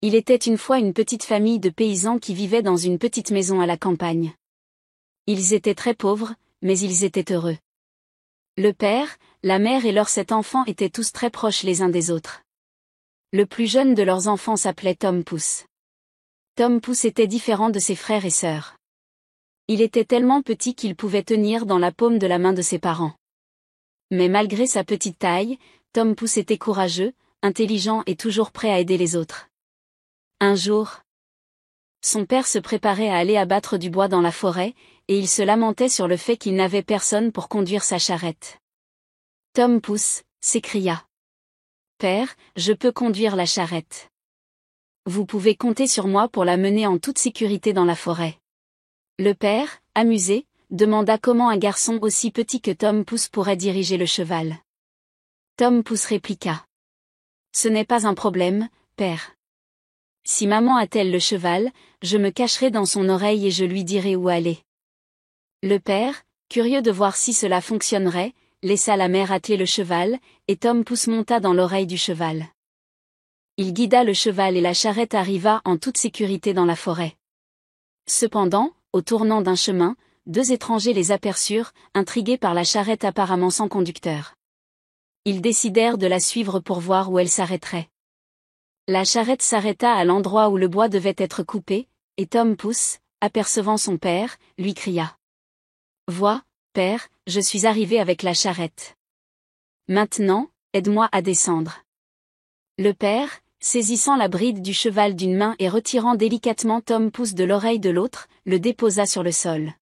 Il était une fois une petite famille de paysans qui vivaient dans une petite maison à la campagne. Ils étaient très pauvres, mais ils étaient heureux. Le père, la mère et leurs 7 enfants étaient tous très proches les uns des autres. Le plus jeune de leurs enfants s'appelait Tom Pouce. Tom Pouce était différent de ses frères et sœurs. Il était tellement petit qu'il pouvait tenir dans la paume de la main de ses parents. Mais malgré sa petite taille, Tom Pouce était courageux, intelligent et toujours prêt à aider les autres. Un jour, son père se préparait à aller abattre du bois dans la forêt, et il se lamentait sur le fait qu'il n'avait personne pour conduire sa charrette. Tom Pouce, s'écria. Père, je peux conduire la charrette. Vous pouvez compter sur moi pour la mener en toute sécurité dans la forêt. Le père, amusé, demanda comment un garçon aussi petit que Tom Pouce pourrait diriger le cheval. Tom Pouce répliqua. Ce n'est pas un problème, père. Si maman attelle le cheval, je me cacherai dans son oreille et je lui dirai où aller. Le père, curieux de voir si cela fonctionnerait, laissa la mère atteler le cheval, et Tom Pouce monta dans l'oreille du cheval. Il guida le cheval et la charrette arriva en toute sécurité dans la forêt. Cependant, au tournant d'un chemin, 2 étrangers les aperçurent, intrigués par la charrette apparemment sans conducteur. Ils décidèrent de la suivre pour voir où elle s'arrêterait. La charrette s'arrêta à l'endroit où le bois devait être coupé, et Tom Pouce, apercevant son père, lui cria. Vois, père, je suis arrivé avec la charrette. Maintenant, aide-moi à descendre. Le père, saisissant la bride du cheval d'une main et retirant délicatement Tom Pouce de l'oreille de l'autre, le déposa sur le sol.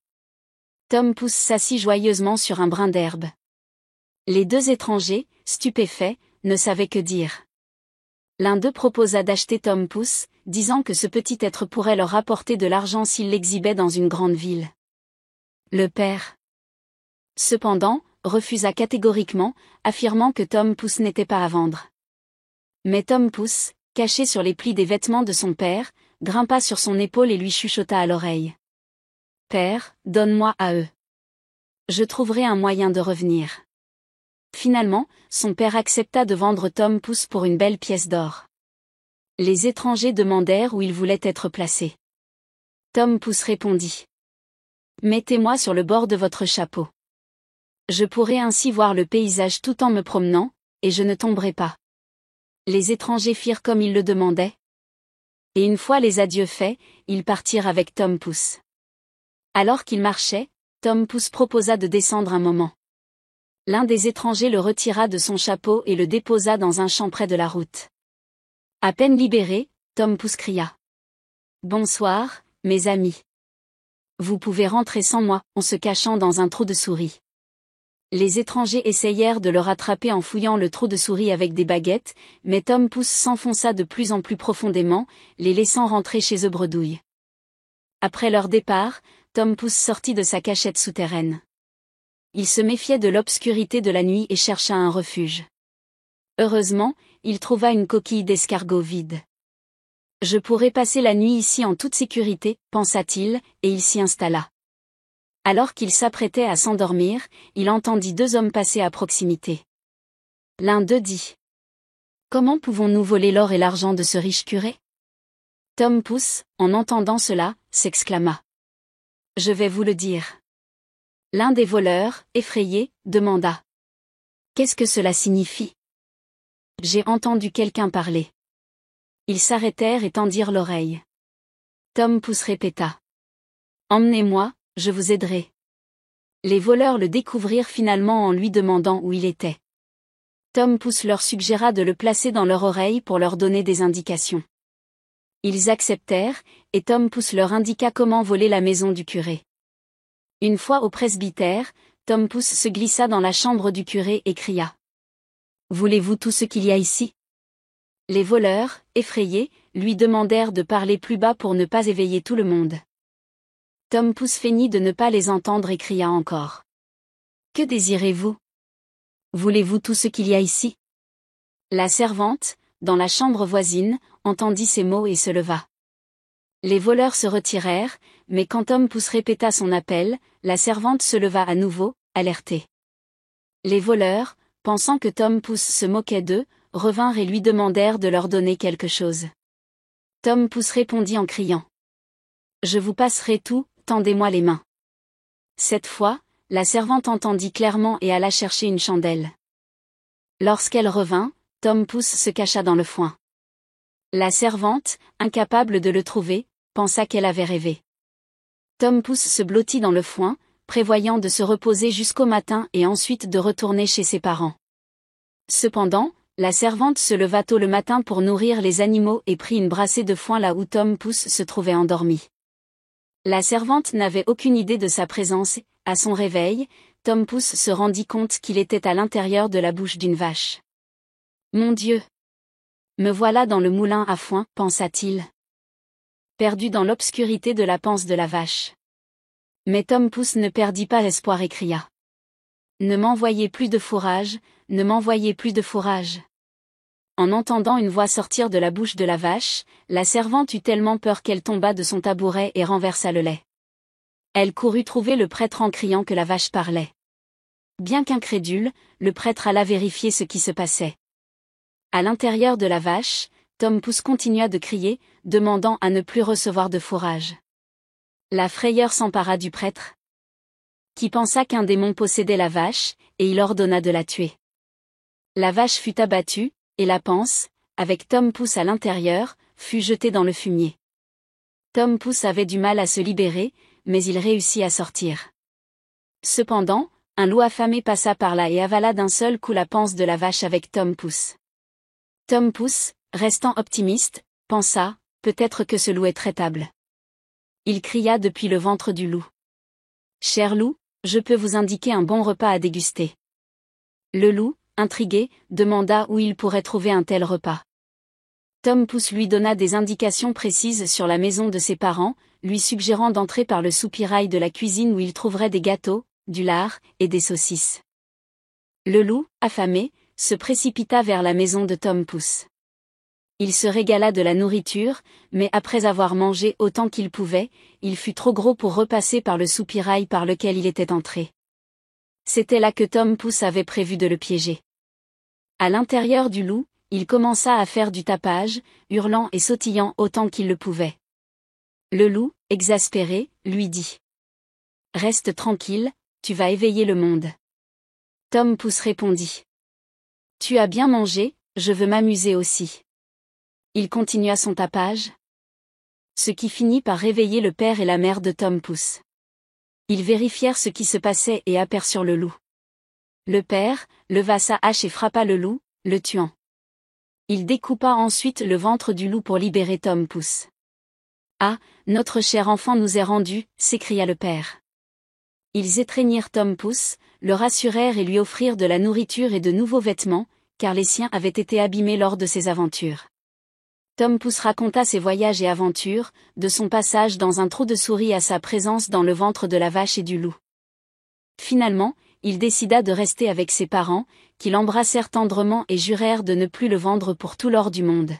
Tom Pouce s'assit joyeusement sur un brin d'herbe. Les 2 étrangers, stupéfaits, ne savaient que dire. L'un d'eux proposa d'acheter Tom Pouce, disant que ce petit être pourrait leur rapporter de l'argent s'il l'exhibait dans une grande ville. Le père, cependant, refusa catégoriquement, affirmant que Tom Pouce n'était pas à vendre. Mais Tom Pouce, caché sur les plis des vêtements de son père, grimpa sur son épaule et lui chuchota à l'oreille. Père, donne-moi à eux. Je trouverai un moyen de revenir. Finalement, son père accepta de vendre Tom Pouce pour une belle pièce d'or. Les étrangers demandèrent où il voulait être placé. Tom Pouce répondit. Mettez-moi sur le bord de votre chapeau. Je pourrai ainsi voir le paysage tout en me promenant, et je ne tomberai pas. Les étrangers firent comme il le demandait. Et une fois les adieux faits, ils partirent avec Tom Pouce. Alors qu'ils marchaient, Tom Pouce proposa de descendre un moment. L'un des étrangers le retira de son chapeau et le déposa dans un champ près de la route. À peine libéré, Tom Pouce cria. Bonsoir, mes amis. Vous pouvez rentrer sans moi, en se cachant dans un trou de souris. Les étrangers essayèrent de le rattraper en fouillant le trou de souris avec des baguettes, mais Tom Pouce s'enfonça de plus en plus profondément, les laissant rentrer chez eux bredouilles. Après leur départ, Tom Pouce sortit de sa cachette souterraine. Il se méfiait de l'obscurité de la nuit et chercha un refuge. Heureusement, il trouva une coquille d'escargot vide. Je pourrai passer la nuit ici en toute sécurité, pensa-t-il, et il s'y installa. Alors qu'il s'apprêtait à s'endormir, il entendit 2 hommes passer à proximité. L'un d'eux dit. Comment pouvons-nous voler l'or et l'argent de ce riche curé? Tom Pouce, en entendant cela, s'exclama. Je vais vous le dire. L'un des voleurs, effrayé, demanda. Qu'est-ce que cela signifie? J'ai entendu quelqu'un parler. Ils s'arrêtèrent et tendirent l'oreille. Tom Pouce répéta. Emmenez-moi, je vous aiderai. Les voleurs le découvrirent finalement en lui demandant où il était. Tom Pouce leur suggéra de le placer dans leur oreille pour leur donner des indications. Ils acceptèrent, et Tom Pouce leur indiqua comment voler la maison du curé. Une fois au presbytère, Tom Pouce se glissa dans la chambre du curé et cria. Voulez-vous tout ce qu'il y a ici? Les voleurs, effrayés, lui demandèrent de parler plus bas pour ne pas éveiller tout le monde. Tom Pouce feignit de ne pas les entendre et cria encore. Que désirez-vous? Voulez-vous tout ce qu'il y a ici? La servante, dans la chambre voisine, entendit ces mots et se leva. Les voleurs se retirèrent, mais quand Tom Pouce répéta son appel, la servante se leva à nouveau, alertée. Les voleurs, pensant que Tom Pouce se moquait d'eux, revinrent et lui demandèrent de leur donner quelque chose. Tom Pouce répondit en criant. Je vous passerai tout, tendez-moi les mains. Cette fois, la servante entendit clairement et alla chercher une chandelle. Lorsqu'elle revint, Tom Pouce se cacha dans le foin. La servante, incapable de le trouver, pensa qu'elle avait rêvé. Tom Pouce se blottit dans le foin, prévoyant de se reposer jusqu'au matin et ensuite de retourner chez ses parents. Cependant, la servante se leva tôt le matin pour nourrir les animaux et prit une brassée de foin là où Tom Pouce se trouvait endormi. La servante n'avait aucune idée de sa présence, et, à son réveil, Tom Pouce se rendit compte qu'il était à l'intérieur de la bouche d'une vache. Mon Dieu! Me voilà dans le moulin à foin, pensa-t-il. Perdu dans l'obscurité de la panse de la vache. Mais Tom Pouce ne perdit pas espoir et cria. Ne m'envoyez plus de fourrage, ne m'envoyez plus de fourrage. En entendant une voix sortir de la bouche de la vache, la servante eut tellement peur qu'elle tomba de son tabouret et renversa le lait. Elle courut trouver le prêtre en criant que la vache parlait. Bien qu'incrédule, le prêtre alla vérifier ce qui se passait. À l'intérieur de la vache, Tom Pouce continua de crier, demandant à ne plus recevoir de fourrage. La frayeur s'empara du prêtre, qui pensa qu'un démon possédait la vache, et il ordonna de la tuer. La vache fut abattue, et la panse, avec Tom Pouce à l'intérieur, fut jetée dans le fumier. Tom Pouce avait du mal à se libérer, mais il réussit à sortir. Cependant, un loup affamé passa par là et avala d'un seul coup la panse de la vache avec Tom Pouce. Tom Pouce, restant optimiste, pensa, peut-être que ce loup est traitable. Il cria depuis le ventre du loup. Cher loup, je peux vous indiquer un bon repas à déguster. Le loup, intrigué, demanda où il pourrait trouver un tel repas. Tom Pouce lui donna des indications précises sur la maison de ses parents, lui suggérant d'entrer par le soupirail de la cuisine où il trouverait des gâteaux, du lard, et des saucisses. Le loup, affamé, se précipita vers la maison de Tom Pouce. Il se régala de la nourriture, mais après avoir mangé autant qu'il pouvait, il fut trop gros pour repasser par le soupirail par lequel il était entré. C'était là que Tom Pouce avait prévu de le piéger. À l'intérieur du loup, il commença à faire du tapage, hurlant et sautillant autant qu'il le pouvait. Le loup, exaspéré, lui dit. « Reste tranquille, tu vas éveiller le monde. » Tom Pouce répondit. « Tu as bien mangé, je veux m'amuser aussi. » Il continua son tapage. Ce qui finit par réveiller le père et la mère de Tom Pouce. Ils vérifièrent ce qui se passait et aperçurent le loup. Le père leva sa hache et frappa le loup, le tuant. Il découpa ensuite le ventre du loup pour libérer Tom Pouce. « Ah, notre cher enfant nous est rendu » s'écria le père. Ils étreignirent Tom Pouce, le rassurèrent et lui offrirent de la nourriture et de nouveaux vêtements, car les siens avaient été abîmés lors de ses aventures. Tom Pouce raconta ses voyages et aventures, de son passage dans un trou de souris à sa présence dans le ventre de la vache et du loup. Finalement, il décida de rester avec ses parents, qui l'embrassèrent tendrement et jurèrent de ne plus le vendre pour tout l'or du monde.